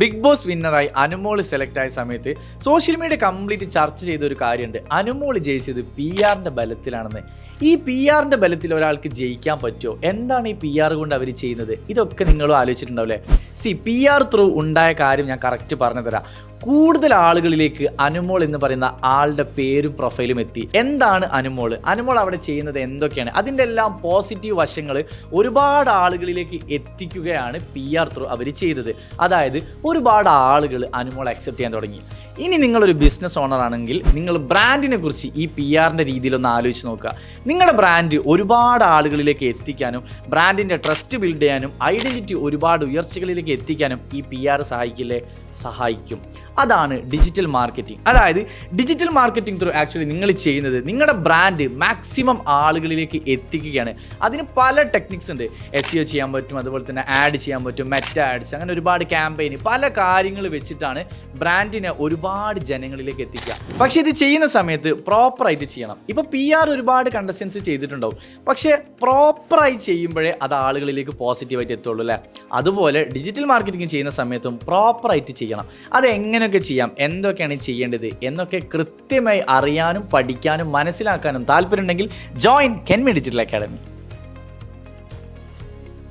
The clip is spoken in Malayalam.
ബിഗ് ബോസ് വിന്നറായി അനുമോൾ സെലക്ട് ആയ സമയത്ത് സോഷ്യൽ മീഡിയ കംപ്ലീറ്റ് ചർച്ച ചെയ്ത ഒരു കാര്യമുണ്ട്. അനുമോൾ ജയിച്ചത് PR-ന്റെ ബലത്തിലാണെന്ന്. ഈ PR-ന്റെ ബലത്തിൽ ഒരാൾക്ക് ജയിക്കാൻ പറ്റുമോ? എന്താണ് ഈ PR കൊണ്ട് അവർ ചെയ്യുന്നത്? ഇതൊക്കെ നിങ്ങളും ആലോചിച്ചിട്ടുണ്ടാവില്ലേ? PR ത്രൂ ഉണ്ടായ കാര്യം ഞാൻ കറക്റ്റ് പറഞ്ഞു തരാം. കൂടുതൽ ആളുകളിലേക്ക് അനുമോൾ എന്ന് പറയുന്ന ആളുടെ പേരും പ്രൊഫൈലും എത്തി. എന്താണ് അനുമോൾ അവിടെ ചെയ്യുന്നത് എന്തൊക്കെയാണ്? അതിൻ്റെ എല്ലാം പോസിറ്റീവ് വശങ്ങൾ ഒരുപാട് ആളുകളിലേക്ക് എത്തിക്കുകയാണ് PR ത്രൂ അവർ ചെയ്തത്. അതായത് ഒരുപാട് ആളുകൾ അനുമോൾ അക്സെപ്റ്റ് ചെയ്യാൻ തുടങ്ങി. ഇനി നിങ്ങളൊരു ബിസിനസ് ഓണർ ആണെങ്കിൽ നിങ്ങൾ ബ്രാൻഡിനെ കുറിച്ച് ഈ PR-ന്റെ രീതിയിലൊന്ന് ആലോചിച്ച് നോക്കുക. നിങ്ങളുടെ ബ്രാൻഡ് ഒരുപാട് ആളുകളിലേക്ക് എത്തിക്കാനും ബ്രാൻഡിൻ്റെ ട്രസ്റ്റ് ബിൽഡ് ചെയ്യാനും ഐഡൻറ്റിറ്റി ഒരുപാട് ഉയർച്ചകളിലേക്ക് എത്തിക്കാനും ഈ PR സഹായിക്കില്ലേ? സഹായിക്കും. അതാണ് ഡിജിറ്റൽ മാർക്കറ്റിംഗ്. അതായത് ഡിജിറ്റൽ മാർക്കറ്റിംഗ് ത്രൂ ആക്ച്വലി നിങ്ങൾ ചെയ്യുന്നത് നിങ്ങളുടെ ബ്രാൻഡ് മാക്സിമം ആളുകളിലേക്ക് എത്തിക്കുകയാണ്. അതിന് പല ടെക്നിക്സ് ഉണ്ട്. SEO ചെയ്യാൻ പറ്റും, അതുപോലെ തന്നെ ആഡ് ചെയ്യാൻ പറ്റും, മെറ്റ ആഡ്സ്, അങ്ങനെ ഒരുപാട് ക്യാമ്പയിൻ, പല കാര്യങ്ങൾ വെച്ചിട്ടാണ് ബ്രാൻഡിനെ ഒരുപാട് ജനങ്ങളിലേക്ക് എത്തിക്കുക. പക്ഷേ ഇത് ചെയ്യുന്ന സമയത്ത് പ്രോപ്പറായിട്ട് ചെയ്യണം. ഇപ്പോൾ PR ഒരുപാട് കണ്ടസ്റ്റൻസ് ചെയ്തിട്ടുണ്ടാവും, പക്ഷേ പ്രോപ്പറായി ചെയ്യുമ്പോഴേ അത് ആളുകളിലേക്ക് പോസിറ്റീവായിട്ട് എത്തുള്ളൂ അല്ലേ? അതുപോലെ ഡിജിറ്റൽ മാർക്കറ്റിംഗ് ചെയ്യുന്ന സമയത്തും പ്രോപ്പറായിട്ട് ചെയ്യണം. അതെങ്ങനെയൊക്കെ ചെയ്യാം, എന്തൊക്കെയാണ് ചെയ്യേണ്ടത് എന്നൊക്കെ കൃത്യമായി അറിയാനും പഠിക്കാനും മനസ്സിലാക്കാനും താല്പര്യമുണ്ടെങ്കിൽ ജോയിൻ കെൻമി ഡിജിറ്റൽ അക്കാഡമി.